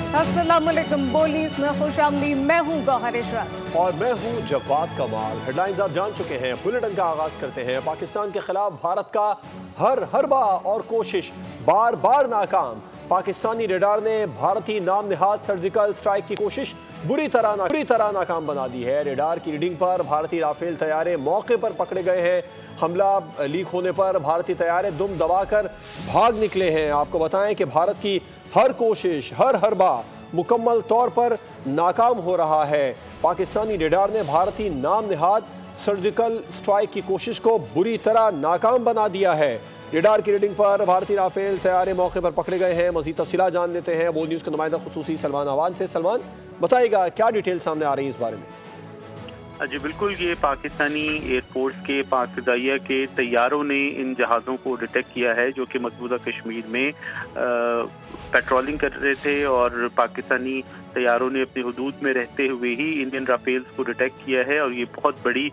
अस्सलामुअलैकुम, बोलीस में खुशामदीद। मैं हूँ गौहर इशरत और मैं हूँ जवाद कमाल। हेडलाइंस आप जान चुके हैं, बुलेटिन का आगाज करते हैं। पाकिस्तान के खिलाफ भारत का हर हरबा और कोशिश बार बार नाकाम। पाकिस्तानी रेडार ने भारतीय नाम निहाद सर्जिकल स्ट्राइक की कोशिश बुरी तरह नाकाम बना दी है। रेडार की रीडिंग पर भारतीय राफेल तैयारे मौके पर पकड़े गए हैं। हमला लीक होने पर भारतीय तैयारे दुम दबाकर भाग निकले हैं। आपको बताएं कि भारत की हर कोशिश, हर हरबा मुकम्मल तौर पर नाकाम हो रहा है। पाकिस्तानी रेडार ने भारतीय नाम निहाद सर्जिकल स्ट्राइक की कोशिश को बुरी तरह नाकाम बना दिया है। रेडार की रीडिंग पर भारतीय राफेल तैयारे मौके पर पकड़े गए हैं। मज़ीद तफसीलात जान लेते हैं बोल न्यूज़ के नुमाइंदा खुसूसी सलमान अवान से। सलमान, बताइएगा क्या डिटेल सामने आ रही है इस बारे में? जी बिल्कुल, ये पाकिस्तानी एयरफोर्स के पाक फ़िज़ाइया के तैयारों ने इन जहाज़ों को डिटेक्ट किया है जो कि मकबूजा कश्मीर में पेट्रोलिंग कर रहे थे, और पाकिस्तानी तैयारों ने अपनी हुदूद में रहते हुए ही इंडियन राफेल्स को डिटेक्ट किया है। और ये बहुत बड़ी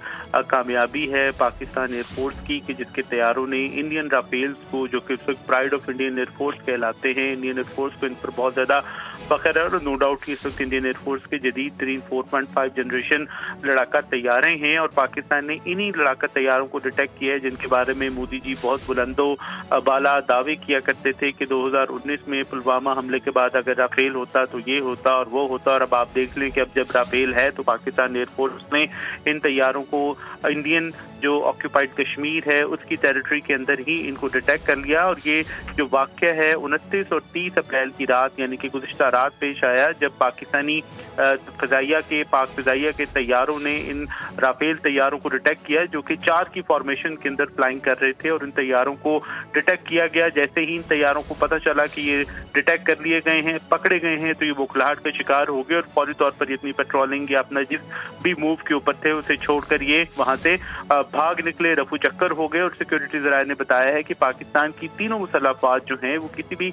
कामयाबी है पाकिस्तान एयरफोर्स की कि जिसके तैयारों ने इंडियन राफेल्स को, जो कि इस वक्त प्राइड ऑफ इंडियन एयरफोर्स कहलाते हैं, इंडियन एयरफोर्स को इन पर बहुत ज़्यादा फ़ख्र है। और नो डाउट कि इस वक्त इंडियन एयरफोर्स के जदीद तरीन 4.5 जनरेशन लड़ाका तैयारे हैं, और पाकिस्तान ने इन्हीं लड़ाका तैयारों को डिटेक्ट किया है जिनके बारे में मोदी जी बहुत बुलंदो बाला दावे किया करते थे कि 2019 में पुलवामा हमले के बाद अगर राफेल होता तो ये होता और वो होता। और अब आप देख लें कि अब जब राफेल है तो पाकिस्तान एयरफोर्स ने इन तैयारों को इंडियन जो ऑक्यूपाइड कश्मीर है उसकी टेरिटरी के अंदर ही इनको डिटेक्ट कर लिया। और ये जो वाक़या है 29 और 30 अप्रैल की रात, यानी कि गुज़िश्ता रात पेश आया, जब पाकिस्तानी पाक फ़िज़ाइया के तैयारों ने इन राफेल तैयारों को डिटेक्ट किया जो कि 4 की फॉर्मेशन के अंदर फ्लाइंग कर रहे थे। और इन तैयारों को डिटेक्ट किया गया। जैसे ही इन तैयारों को पता चला कि ये डिटेक्ट कर लिए गए हैं, पकड़े गए हैं, तो ये बुखलाहट का शिकार हो गए और फौरी तौर पर अपनी पेट्रोलिंग या अपना जिस भी मूव के ऊपर थे उसे छोड़कर ये वहां से भाग निकले, रफू चक्कर हो गए। और सिक्योरिटी ज़राए ने बताया है कि पाकिस्तान की तीनों मुसल्लह फ़ौज जो हैं वो किसी भी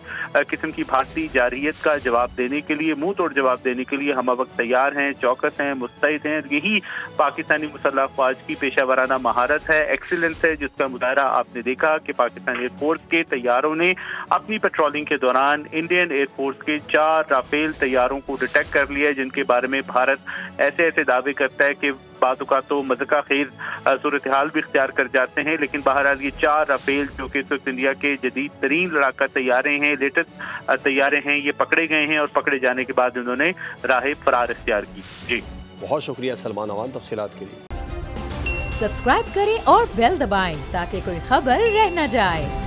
किस्म की भारतीय जारहियत का जवाब देने के लिए, मुंह तोड़ जवाब देने के लिए हम वक्त तैयार हैं, चौकस हैं, मुस्तैद हैं। यही पाकिस्तानी मुसल्लह फ़ौज की पेशावराना महारत है, एक्सीलेंस है, जिसका मुजाहरा आपने देखा कि पाकिस्तान एयरफोर्स के तैयारों ने अपनी पेट्रोलिंग के दौरान इंडियन एयरफोर्स के 4 राफेल तैयारों को डिटेक्ट कर लिया है, जिनके बारे में भारत ऐसे ऐसे दावे करता है कि बातों तो मज़का खेज सूरत हाल भी इख्तियार कर जाते हैं। लेकिन बहरहाल ये 4 राफेल जो कि इस वक्त इंडिया के जदीद तरीन लड़ाका तैयारे हैं, लेटेस्ट तैयारे हैं, ये पकड़े गए हैं। और पकड़े जाने के बाद उन्होंने राह फरार इख्तियार की। जी बहुत शुक्रिया सलमान अवान तफसीलात के लिए। सब्सक्राइब करें और बेल दबाएं ताकि कोई खबर रह न जाए।